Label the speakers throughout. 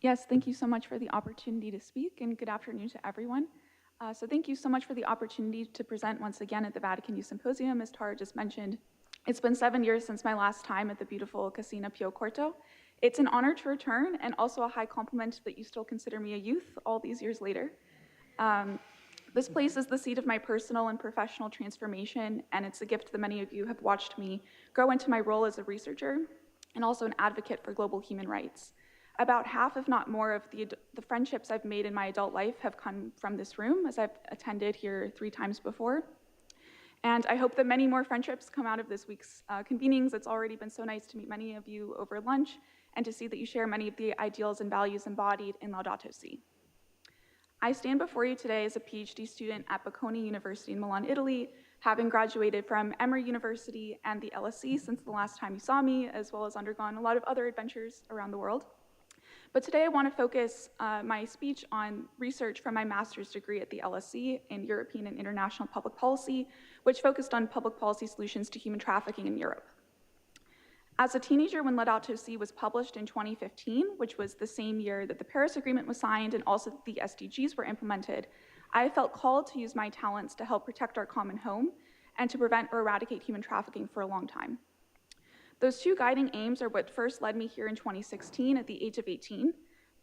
Speaker 1: Yes, thank you so much for the opportunity to speak, and good afternoon to everyone. So thank you so much for the opportunity to present once again at the Vatican Youth Symposium, as Tara just mentioned. It's been 7 years since my last time at the beautiful Casina Pio Corto. It's an honor to return, and also a high compliment that you still consider me a youth all these years later. This place is the seat of my personal and professional transformation, and it's a gift that many of you have watched me grow into my role as a researcher and also an advocate for global human rights. About half, if not more, of the friendships I've made in my adult life have come from this room, as I've attended here 3 times before. And I hope that many more friendships come out of this week's convenings. It's already been so nice to meet many of you over lunch and to see that you share many of the ideals and values embodied in Laudato Si. I stand before you today as a PhD student at Bocconi University in Milan, Italy, having graduated from Emory University and the LSE since the last time you saw me, as well as undergone a lot of other adventures around the world. But today I want to focus my speech on research from my master's degree at the LSE in European and International Public Policy, which focused on public policy solutions to human trafficking in Europe. As a teenager, when Laudato Si was published in 2015, which was the same year that the Paris Agreement was signed and also the SDGs were implemented, I felt called to use my talents to help protect our common home and to prevent or eradicate human trafficking for a long time. Those 2 guiding aims are what first led me here in 2016 at the age of 18,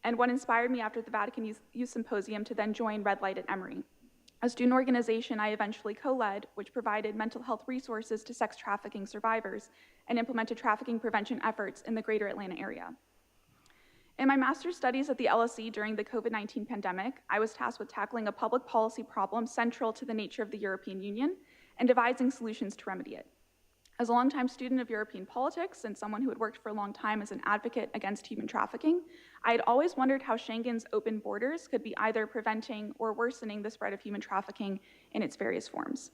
Speaker 1: and what inspired me after the Vatican Youth Symposium to then join Red Light at Emory, a student organization I eventually co-led, which provided mental health resources to sex trafficking survivors and implemented trafficking prevention efforts in the greater Atlanta area. In my master's studies at the LSE during the COVID-19 pandemic, I was tasked with tackling a public policy problem central to the nature of the European Union and devising solutions to remedy it. As a longtime student of European politics and someone who had worked for a long time as an advocate against human trafficking, I had always wondered how Schengen's open borders could be either preventing or worsening the spread of human trafficking in its various forms.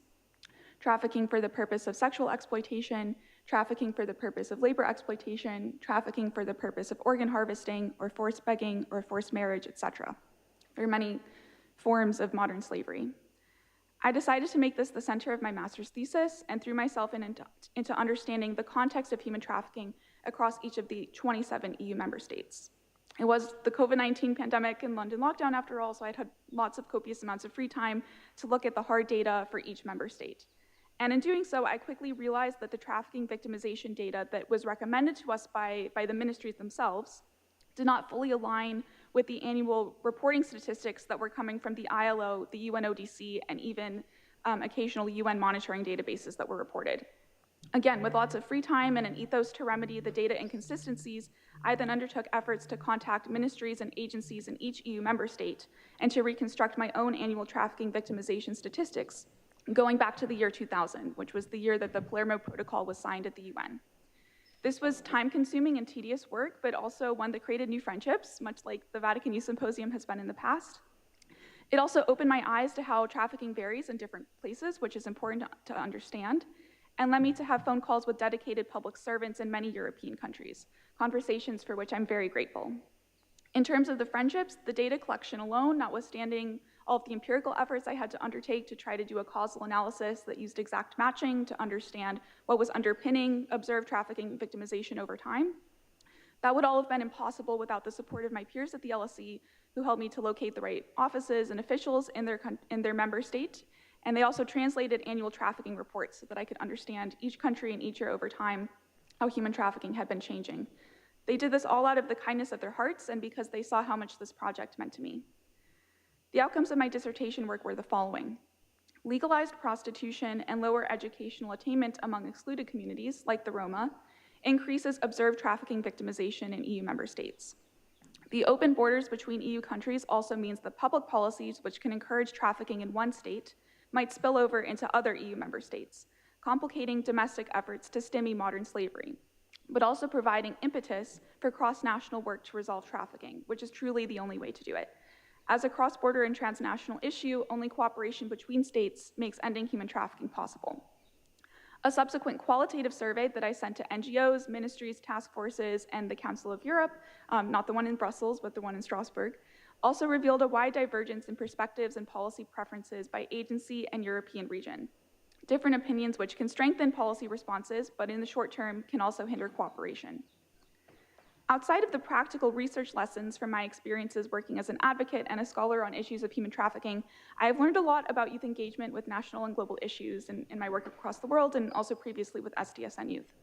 Speaker 1: Trafficking for the purpose of sexual exploitation, trafficking for the purpose of labor exploitation, trafficking for the purpose of organ harvesting or forced begging or forced marriage, etc. There are many forms of modern slavery. I decided to make this the center of my master's thesis and threw myself into understanding the context of human trafficking across each of the 27 EU member states. It was the COVID-19 pandemic and London lockdown after all, so I'd had lots of copious amounts of free time to look at the hard data for each member state. And in doing so, I quickly realized that the trafficking victimization data that was recommended to us by the ministries themselves did not fully align with the annual reporting statistics that were coming from the ILO, the UNODC, and even occasional UN monitoring databases that were reported. Again, with lots of free time and an ethos to remedy the data inconsistencies, I then undertook efforts to contact ministries and agencies in each EU member state and to reconstruct my own annual trafficking victimization statistics, going back to the year 2000, which was the year that the Palermo Protocol was signed at the UN. This was time-consuming and tedious work, but also one that created new friendships, much like the Vatican Youth Symposium has been in the past. It also opened my eyes to how trafficking varies in different places, which is important to understand, and led me to have phone calls with dedicated public servants in many European countries, conversations for which I'm very grateful. In terms of the friendships, the data collection alone, notwithstanding all of the empirical efforts I had to undertake to try to do a causal analysis that used exact matching to understand what was underpinning observed trafficking victimization over time, that would all have been impossible without the support of my peers at the LSE, who helped me to locate the right offices and officials in their member state, and they also translated annual trafficking reports so that I could understand each country and each year over time how human trafficking had been changing. They did this all out of the kindness of their hearts and because they saw how much this project meant to me. The outcomes of my dissertation work were the following. Legalized prostitution and lower educational attainment among excluded communities, like the Roma, increases observed trafficking victimization in EU member states. The open borders between EU countries also means that public policies which can encourage trafficking in one state might spill over into other EU member states, complicating domestic efforts to stymie modern slavery, but also providing impetus for cross-national work to resolve trafficking, which is truly the only way to do it. As a cross-border and transnational issue, only cooperation between states makes ending human trafficking possible. A subsequent qualitative survey that I sent to NGOs, ministries, task forces, and the Council of Europe, not the one in Brussels, but the one in Strasbourg, also revealed a wide divergence in perspectives and policy preferences by agency and European region. Different opinions which can strengthen policy responses, but in the short term can also hinder cooperation. Outside of the practical research lessons from my experiences working as an advocate and a scholar on issues of human trafficking, I have learned a lot about youth engagement with national and global issues in my work across the world and also previously with SDSN Youth.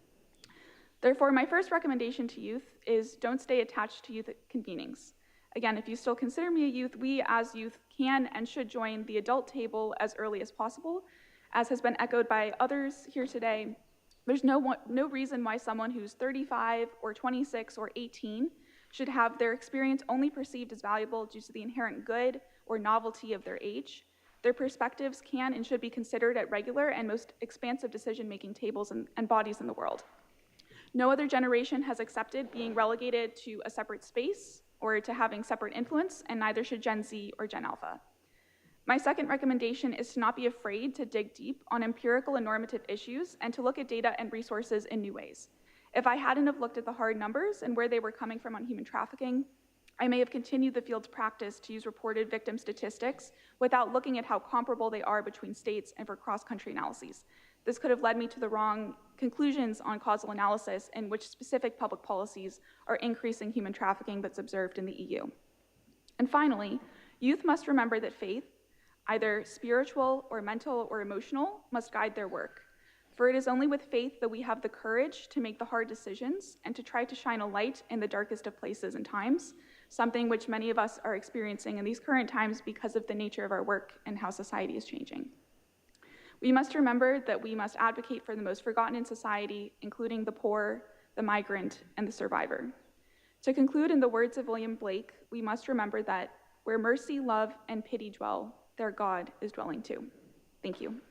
Speaker 1: Therefore, my first recommendation to youth is don't stay attached to youth convenings. Again, if you still consider me a youth, we as youth can and should join the adult table as early as possible. As has been echoed by others here today, there's no reason why someone who's 35 or 26 or 18 should have their experience only perceived as valuable due to the inherent good or novelty of their age. Their perspectives can and should be considered at regular and most expansive decision-making tables and bodies in the world. No other generation has accepted being relegated to a separate space or to having separate influence, and neither should Gen Z or Gen Alpha. My second recommendation is to not be afraid to dig deep on empirical and normative issues and to look at data and resources in new ways. If I hadn't have looked at the hard numbers and where they were coming from on human trafficking, I may have continued the field's practice to use reported victim statistics without looking at how comparable they are between states and for cross-country analyses. This could have led me to the wrong conclusions on causal analysis in which specific public policies are increasing human trafficking that's observed in the EU. And finally, youth must remember that faith, either spiritual or mental or emotional, must guide their work. For it is only with faith that we have the courage to make the hard decisions and to try to shine a light in the darkest of places and times, something which many of us are experiencing in these current times because of the nature of our work and how society is changing. We must remember that we must advocate for the most forgotten in society, including the poor, the migrant, and the survivor. To conclude, in the words of William Blake, we must remember that where mercy, love, and pity dwell, there God is dwelling too. Thank you.